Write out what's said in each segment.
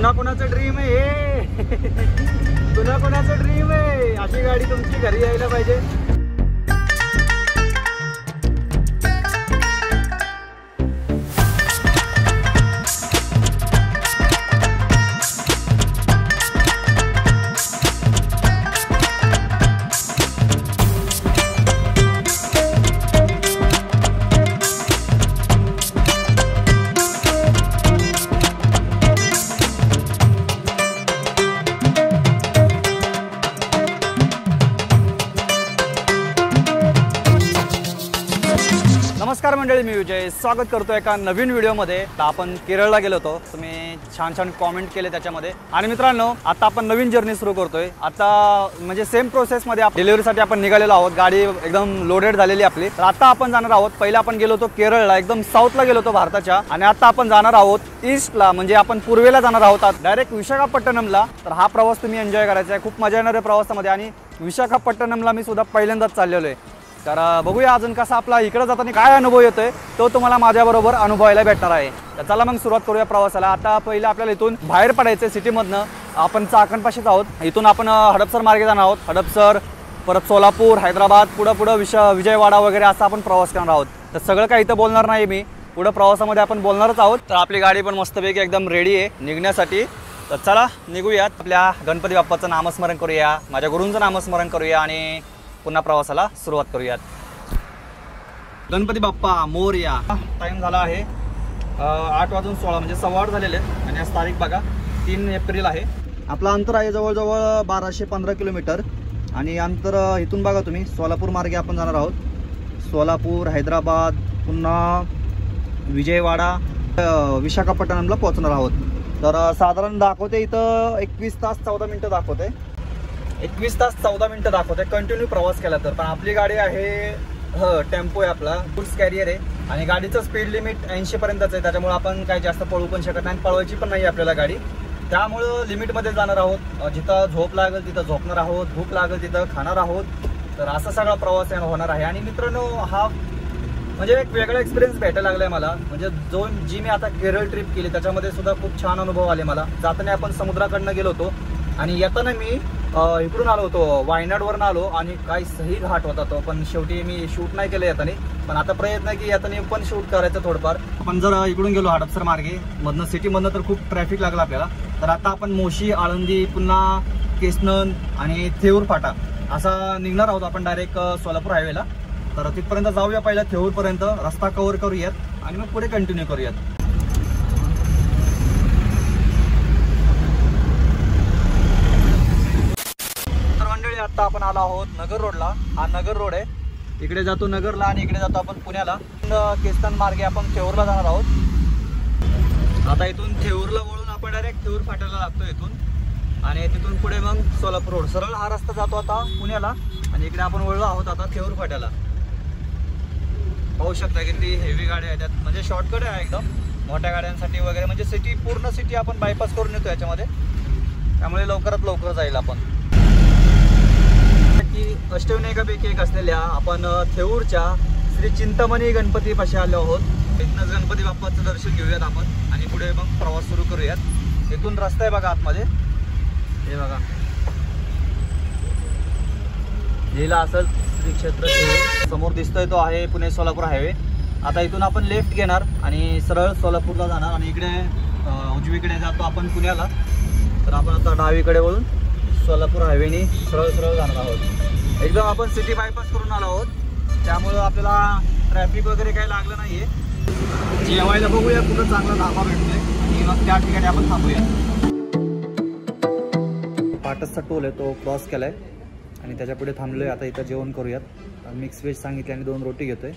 कुणाकुणाचं dream आहे हे कुणाकुणाचं dream आहे अशी गाडी तुमची घरी यायला पाहिजे। नमस्कार मंडळी, मी विजय स्वागत करतो एका नवीन व्हिडिओमध्ये। आपण केरळला गेलो होतो, तुम्ही छान छान कमेंट केले त्याच्यामध्ये। आणि मित्रांनो, आता आपण नवीन जर्नी सुरू करतोय। आता म्हणजे सेम प्रोसेस मध्ये डिलिव्हरीसाठी आपण निघालेलो आहोत। गाडी एकदम लोडेड झालेली आपली। तर आता आपण जाणार आहोत, पहिला आपण गेलो होतो केरळला, एकदम साऊथला गेलो होतो भारताच्या, आणि आता आपण जाणार आहोत ईस्टला, म्हणजे आपण पूर्वेला जाणार आहोत डायरेक्ट विशाखापट्टणमला। तर हा प्रवास तुम्ही एन्जॉय करायचा आहे, खूप मजा येणार आहे प्रवासामध्ये। आणि विशाखापट्टणमला मी सुद्धा पहिल्यांदाच चाललेलो आहे। तर बघूया अजून कसा आपला इकडे जाताना काय अनुभव येतोय तो तुम्हाला माझ्याबरोबर अनुभवायला भेटणार आहे। तर चला मग सुरुवात करूया प्रवासाला। आता पहिलं आपल्याला इथून बाहेर पडायचं सिटीमधनं। आपण चाकणपाशीच आहोत, इथून आपण हडपसर मार्गे जाणार आहोत। हडपसर, परत सोलापूर, हैदराबाद, पुढं विजयवाडा वगैरे असा आपण प्रवास करणार आहोत। तर सगळं काही इथं बोलणार नाही मी, पुढं प्रवासामध्ये आपण बोलणारच आहोत। तर आपली गाडी पण मस्तपैकी एकदम रेडी आहे निघण्यासाठी। तर चला निघूयात, आपल्या गणपती बाप्पाचं नामस्मरण करूया, माझ्या गुरूंचं नामस्मरण करूया आणि पुन्हा प्रवासाला सुरुवात करूयात। गणपती बाप्पा मोरया। टाइम झाला आहे 8:16 म्हणजे 8:15 झालेले आहेत। आणि आज तारीख बघा 3 एप्रिल आहे। आपलं अंतर आहे जवळजवळ 1215 किलोमीटर। आणि अंतर इथून बघा तुम्ही, सोलापूर मार्गे आपण जाणार आहोत। सोलापूर, हैदराबाद, पुन्हा विजयवाडा, विशाखापट्टणमला पोहोचणार आहोत। तर साधारण दाखवते इथं 21 तास 14 मिनिटं दाखवते, 21 तास 14 मिनिटं दाखवते कंटिन्यू प्रवास केला तर। पण आपली गाडी आहे टेम्पो आहे, आपला गुड्स कॅरियर आहे, आणि गाडीचं स्पीड लिमिट 80 पर्यंतच आहे। त्याच्यामुळे आपण काही जास्त पळू पण शकत नाही, पळवायची पण नाही आपल्याला गाडी। त्यामुळं लिमिटमध्ये जाणार आहोत। जिथं झोप लागेल तिथं झोपणार आहोत, भूक लागेल तिथं खाणार आहोत। तर असा सगळा प्रवास होणार आहे। आणि मित्रांनो, हा म्हणजे एक वेगळा एक्सपिरियन्स भेटायला लागलाय मला। म्हणजे जी मी आता केरळ ट्रिप केली त्याच्यामध्ये सुद्धा खूप छान अनुभव आले मला। जाताना आपण समुद्राकडनं गेलो होतो, आणि येताना मी इकडून आलो होतो, वायनाडवरून आलो, आणि काही सही घाट होता तो, पण शेवटी मी शूट नाही केलं येताना। पण आता प्रयत्न आहे की येताना पण शूट करायचं थोडंफार। आपण जर इकडून गेलो हडपसर मार्गे मधनं सिटीमधनं तर खूप ट्रॅफिक लागला आपल्याला। तर आता आपण मोशी, आळंदी, पुन्हा केसनन आणि थेऊर फाटा असा निघणार आहोत आपण डायरेक्ट सोलापूर हायवेला। तर तिथपर्यंत जाऊया, पहिला थेऊरपर्यंत रस्ता कव्हर करूयात आणि मग पुढे कंटिन्यू करूयात। आता आपण आलो आहोत नगर रोडला। हा नगर रोड आहे, इकडे जातो नगरला आणि इकडे जातो आपण पुण्याला। केसनन मार्गे आपण थेऊरला जाणार आहोत। आता इथून थेऊरला वळून आपण डायरेक्ट थेऊर फाट्याला लागतो इथून, आणि तिथून पुढे मग सोलापूर रोड सरळ हा रस्ता जातो आता पुण्याला। आणि इकडे आपण वळलो आहोत आता थेऊर फाट्याला। पाहू शकता किती हेवी गाड्या आहेत त्यात, म्हणजे शॉर्टकट आहे एकदम मोठ्या गाड्यांसाठी वगैरे। म्हणजे सिटी, पूर्ण सिटी आपण बायपास करून येतो याच्यामध्ये, त्यामुळे लवकरात लवकर जाईल आपण। अष्टविनायकापैकी एक असलेल्या आपण थेऊरच्या श्री चिंतामणी गणपती पाशी आलो आहोत। इथनंच गणपती बाप्पाचं दर्शन घेऊयात आपण, आणि पुढे मग प्रवास सुरू करूयात। इथून रस्ता आहे बघा आतमध्ये, हे बघा लिहिला असेल श्री क्षेत्र थेऊर। समोर दिसतोय तो आहे पुणे सोलापूर हायवे। आता इथून आपण लेफ्ट घेणार आणि सरळ सोलापूरला जाणार, आणि इकडे उजवीकडे जातो आपण पुण्याला। तर आपण आता डावीकडे वळून सोलापूर हायवेने सरळ सरळ जाणार आहोत। एकदम आपण सिटी बायपास करून आलो आहोत, त्यामुळं आपल्याला ट्रॅफिक वगैरे काही लागलं नाहीये। जेवायला बघूया कुठं चांगला धाबा भेटतोय, आणि मग त्या ठिकाणी आपण थांबूया। पाटसचा टोल आहे तो क्रॉस केलाय, आणि त्याच्या पुढे थांबलोय। आता इथं जेवण करूयात। मिक्स व्हेज सांगितले आणि 2 रोटी घेतोय,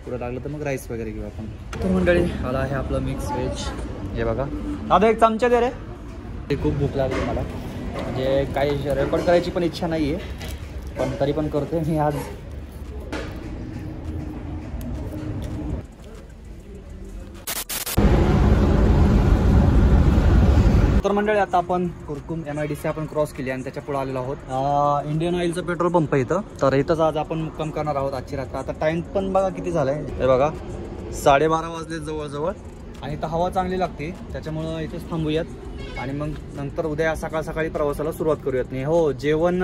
पुढे लागलं तर मग राईस वगैरे घेऊ आपण। तर मंडळी, आला आहे आपलं मिक्स व्हेज, हे बघा। दादा एक चमचा दे रे, ते खूप भूक लागली मला। म्हणजे काही रेकॉर्ड करायची पण इच्छा नाही आहे, पण तरी पण करतोय मी आज। तर मंडळी, आता आपण कुरकुम MIDC आपण क्रॉस केली आणि त्याच्या पुढे आलेलो आहोत। इंडियन ऑइलचं पेट्रोल पंप आहे इथं। तर इथंच आज आपण मुक्काम करणार आहोत आजची रात्र। आता टाइम पण बघा किती झालाय, हे बघा 12:30 वाजले जवळजवळ, आणि इथं हवा चांगली लागते, त्याच्यामुळं इथेच थांबूयात आणि मग नंतर उद्या सकाळ सकाळी प्रवासाला सुरुवात करूयात. नाही हो, जेवण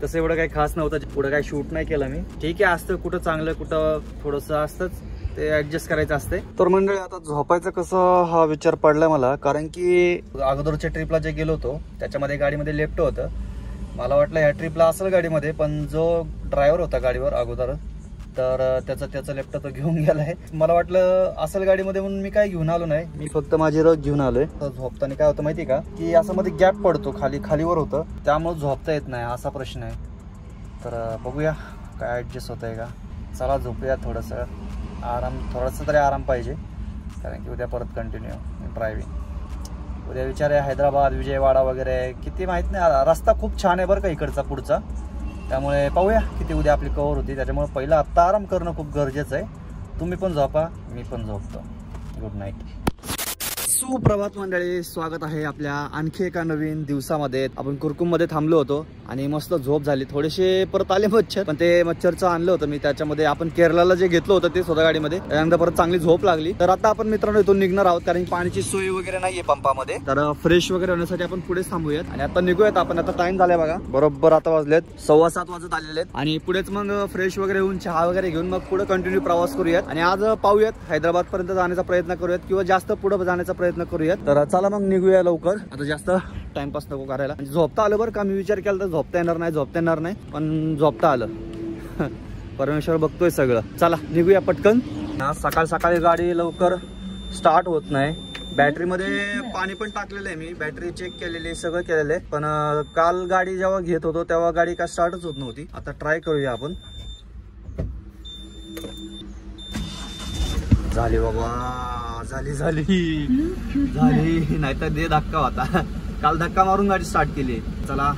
तसं एवढं काही खास नव्हतं, पुढं काही शूट नाही केलं मी. ठीक आहे, असतं कुठं चांगलं कुठं थोडंसं असतंच, ते ऍडजस्ट करायचं असते. तर मंडळी आता झोपायचं कसं हा विचार पडलाय मला, कारण की अगोदरच्या ट्रिपला जे गेलो होतो त्याच्यामध्ये गाडीमध्ये लेफ्ट होतं. मला वाटलं ह्या ट्रिपला असेल गाडीमध्ये, पण जो ड्रायव्हर होता गाडीवर अगोदर तर त्याचं लेफ्ट तो घेऊन गेलाय. मला वाटलं असेल गाडीमध्ये म्हणून मी काय घेऊन आलो नाही, मी फक्त माझी रग घेऊन आलोय. झोपताना काय होतं माहिती का, की असं मध्ये गॅप पडतो, खालीवर होतं, त्यामुळे झोपता येत नाही, असा प्रश्न आहे. तर बघूया काय ऍडजस्ट होत आहे का. चला झोपूया, थोडंसं थोडासा तरी आराम पाहिजे, कारण की उद्या परत कंटिन्यू ड्रायव्हिंग. उद्या विचार आहे हैदराबाद, विजयवाडा वगैरे, किती माहीत नाही. रस्ता खूप छान आहे बरं का इकडचा पुढचा, त्यामुळे पाहूया किती उद्या आपली कव्हर होती. त्याच्यामुळे पहिला आत्ता आराम करणं खूप गरजेचं आहे. तुम्ही पण झोपा, मी पण झोपतो. Good night. सुप्रभात मंडळी, स्वागत आहे आपल्या आणखी एका नवीन दिवसामध्ये. आपण कुरकुममध्ये थांबलो होतो आणि मस्त झोप झाली. थोडेसे परत आले मच्छर, पण ते मच्छरचं आणलं होतं मी, त्याच्यामध्ये आपण केरळला जे घेतलं होतं ते स्वतः गाडीमध्ये, त्यानंतर परत चांगली झोप लागली. तर आता आपण मित्रांनो इथून निघणार आहोत, कारण पाण्याची सोय वगैरे नाहीये पंपामध्ये, तर फ्रेश वगैरे होण्यासाठी आपण पुढेच थांबूयात आणि आता निघूयात आपण. आता टाइम झालाय बघा, बरोबर आता वाजलेत 7:15 वाजत आलेले आहेत आणि पुढेच मग फ्रेश वगैरे होऊन चहा वगैरे घेऊन मग पुढे कंटिन्यू प्रवास करूयात. आणि आज पाहूयात हैदराबाद पर्यंत जाण्याचा प्रयत्न करूयात किंवा जास्त पुढे जाण्याचा प्रयत्न करूयात. तर चला मग निघूया लवकर, आता जास्त टाइमपास नको करायला. झोपता आलं बरं का, मी विचार केला तर झोपता येणार नाही, पण झोपता आलं. परमेश्वर बघतोय सगळं. चला निघूया पटकन. सकाळ सकाळी गाडी लवकर स्टार्ट होत नाही. बॅटरीमध्ये पाणी पण टाकलेलं आहे मी, बॅटरी चेक केलेली, सगळं केलेलं आहे, पण काल गाडी जेव्हा घेत होतो तेव्हा गाडी काय स्टार्टच होत नव्हती. आता ट्राय करूया आपण. झाली बाबा, झाली नाहीतर दे धक्का होता. काल धक्का मारून गाडी स्टार्ट केली. चला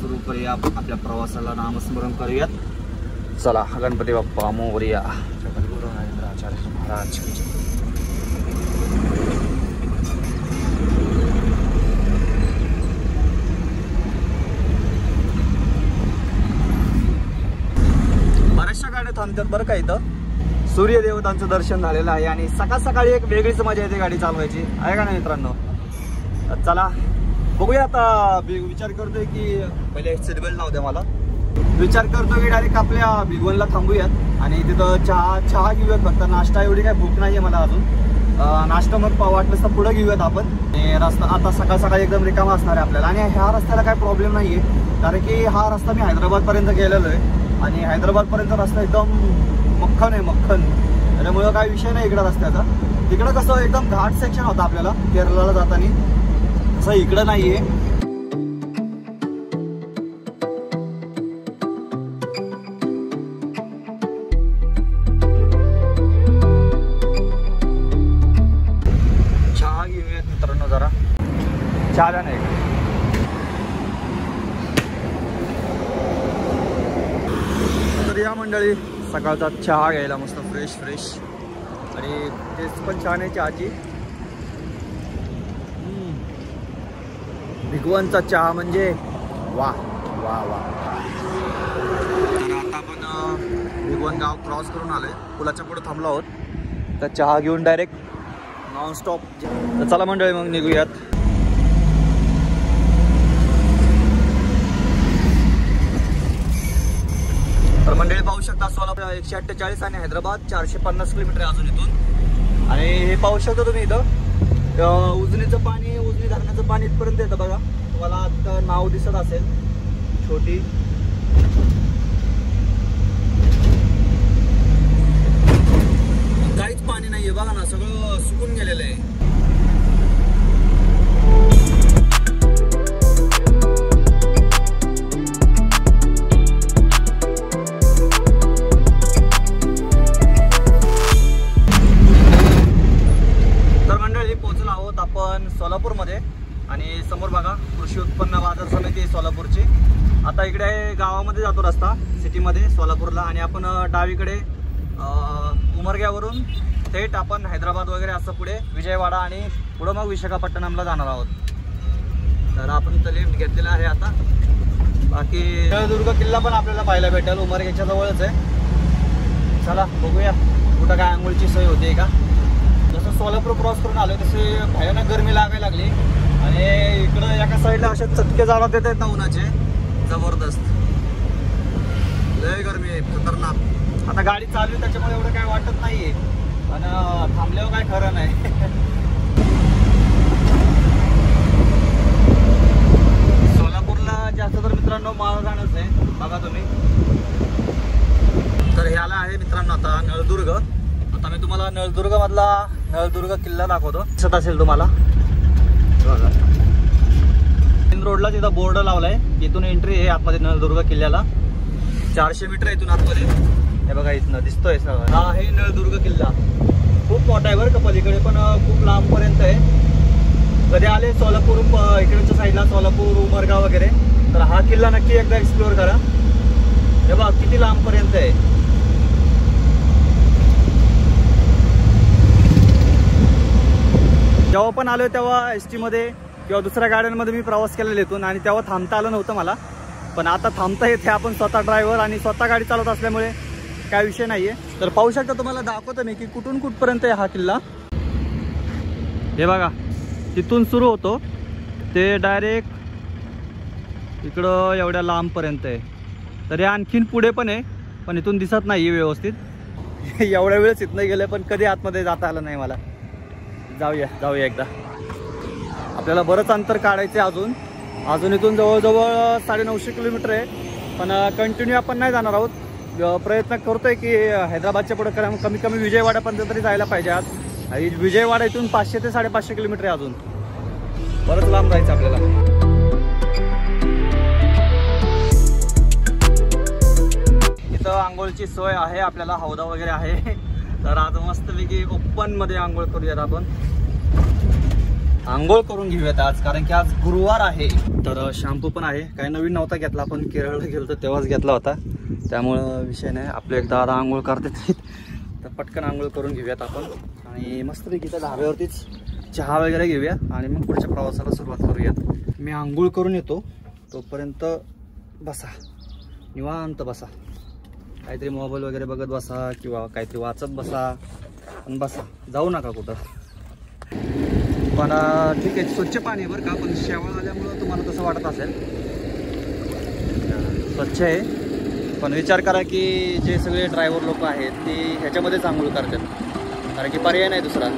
सुरू करूया आपल्या प्रवासाला, नामस्मरण करूयात. चला, गणपती बाप्पा मोरया, जगद्गुरु नरेंद्राचार्य महाराज. बऱ्याचशा गाड्या थांबतात बरं का इथं. सूर्यदेवतांचं दर्शन झालेलं आहे आणि सकाळ सकाळी एक वेगळीच मजा येते गाडी चालवायची, आहे का नाही मित्रांनो. चला बघूया. आता विचार करतोय की पहिले सीट बेल्ट लावू द्या मला. विचार करतोय की डायरेक्ट आपल्या भिगवणला थांबूयात आणि तिथं चहा घेऊयात. फक्त नाश्ता एवढी काही भूक नाहीये मला अजून. नाश्ता मग वाटलं तर पुढे घेऊयात आपण. रस्ता आता सकाळ सकाळी एकदम रिकामा असणार आहे आपल्याला. आणि ह्या रस्त्याला काय प्रॉब्लेम नाहीये, कारण की हा रस्ता मी हैदराबादपर्यंत गेलेलो आहे आणि हैदराबादपर्यंत रस्ता एकदम मक्खन आहे, त्याच्यामुळं काही विषय नाही इकडं रस्त्याचा. तिकडं कसं एकदम घाट सेक्शन होता आपल्याला केरळला जाताना, असं इकडं नाहीये. चहा घेऊयात मित्रांनो, जरा चहा द्या नाही. तर या मंडळी सकाळचा चहा घ्यायला मस्त फ्रेश आणि टेस्ट पण छान आहे चहाची. भिगवणचा चहा म्हणजे वा वा वा. तर आता आपण भिगवण गाव क्रॉस करून आलोय, पुलाच्या पुढे थांबलो आहोत. तर चहा घेऊन डायरेक्ट नॉनस्टॉप. तर चला मंडळी मग निघूयात. तर मंडळी पाहू शकता, सोलापूर 148 आणि हैदराबाद 450 किलोमीटर अजून इथून. आणि हे पाहू शकता तुम्ही इथं उजनीचं पाणी, उजनी धरणाचं पाणी इथपर्यंत येतं बघा. तुम्हाला आता नाव दिसत असेल छोटी. काहीच पाणी नाहीये बघा ना, सगळं सुकून गेलेलं आहे. सोलापूरमध्ये आणि समोर बघा कृषी उत्पन्न बाजार समिती सोलापूरची. आता इकडे गावामध्ये जातो रस्ता सिटीमध्ये सोलापूरला, आणि आपण डावीकडे उमरग्यावरून थेट आपण हैदराबाद वगैरे असं पुढे विजयवाडा आणि पुढं मग विशाखापट्टणमला जाणार आहोत. तर आपण तर लिफ्ट घेतलेला आहे आता. बाकी सिंधुदुर्ग किल्ला पण आपल्याला पाहायला भेटेल, उमरग्याच्या जवळच आहे. चला बघूया कुठं काय आंघोळीची सोय होते का. जसं सोलापूर क्रॉस करून आलो तसे भयानक गरमी लागायला लागली आणि इकडं एका साईडला असे चटके जाणवत येत आहेत ना उन्हाचे, जबरदस्त लय गरमी आहे, खतरनाक. आता गाडी चालू आहे त्याच्यामुळे एवढं काय वाटत नाहीये, पण थांबल्यावर काय खरं नाही. सोलापूरला जास्त तर मित्रांनो माळरानच आहे, बघा तुम्ही. तर ह्याला आहे मित्रांनो आता नळदुर्ग. आता मी तुम्हाला नळदुर्ग मधला नळदुर्ग किल्ला दाखवतो, दिसत असेल तुम्हाला बघा. मेन रोडला तिथं बोर्ड लावलाय, इथून एंट्री आहे आतमध्ये नळदुर्ग किल्ल्याला. 400 मीटर इथून आतमध्ये. हे बघा इथनं दिसतोय सगळं. हा आहे नळदुर्ग किल्ला. खूप मोठा आहे बरं का, पलीकडे पण खूप लांबपर्यंत आहे. कधी आले सोलापूर इकडच्या साईडला, सोलापूर उमरगाव वगैरे, तर हा किल्ला नक्की एकदा एक्सप्लोअर करा. हे बघा किती लांबपर्यंत आहे. जेव्हा पण आलोय तेव्हा ST मध्ये किंवा दुसऱ्या गाड्यांमध्ये मी प्रवास केलेला इथून, आणि तेव्हा थांबता आलं नव्हतं मला. पण आता थांबता येते, आपण स्वतः ड्रायव्हर आणि स्वतः गाडी चालवत असल्यामुळे काय विषय नाहीये. तर पाहू शकता, तुम्हाला दाखवतो मी की कुठून कुठपर्यंत आहे हा किल्ला. हे बघा तिथून सुरू होतो ते डायरेक्ट इकडं एवढ्या लांबपर्यंत आहे. तरी आणखीन पुढे पण आहे, पण इथून दिसत नाही व्यवस्थित. एवढ्या वेळेस इथनं गेलं पण कधी आतमध्ये जाता आलं नाही मला. जाऊया एकदा. आपल्याला बरंच अंतर काढायचं आहे अजून इथून जवळजवळ 950 किलोमीटर आहे. पण कंटिन्यू आपण नाही जाणार आहोत. प्रयत्न करतोय की हैदराबादच्या पुढे कमी कमी विजयवाड्यापर्यंत तरी जायला पाहिजे आज. आणि विजयवाडा इथून 500 ते 550 किलोमीटर आहे, अजून बरंच लांब जायचं आपल्याला. इथं आंघोळची सोय आहे आपल्याला, हौदा वगैरे आहे. तर आज मस्तपैकी ओपन मध्ये आंघोळ करूयात आपण. आंघोळ करून घेऊयात आज, कारण की आज गुरुवार आहे. तर शॅम्पू पण आहे, काही नवीन नव्हता घेतला, आपण केरळला गेलो तर तेव्हाच घेतला होता, त्यामुळं विषय नाही. आपले एक दादा आंघोळ करतात, तर पटकन आंघोळ करून घेऊयात आपण. आणि मस्तपैकी त्या धाब्यावरतीच चहा वगैरे घेऊया आणि मग पुढच्या प्रवासाला सुरुवात करूयात. मी आंघोळ करून येतो, तोपर्यंत बसा निवांत बसा, काहीतरी मोबाईल वगैरे बघत बसा किंवा काहीतरी वाचत बसा, पण बसा, जाऊ नका कुठं. पण ठीक आहे, स्वच्छ पाणी आहे बरं का, पण शेवाळ आल्यामुळं तुम्हाला तसं वाटत असेल. स्वच्छ आहे, पण विचार करा की जे सगळे ड्रायव्हर लोक आहेत ते ह्याच्यामध्येच आंघोळ करतात, कारण की पर्याय नाही दुसरा.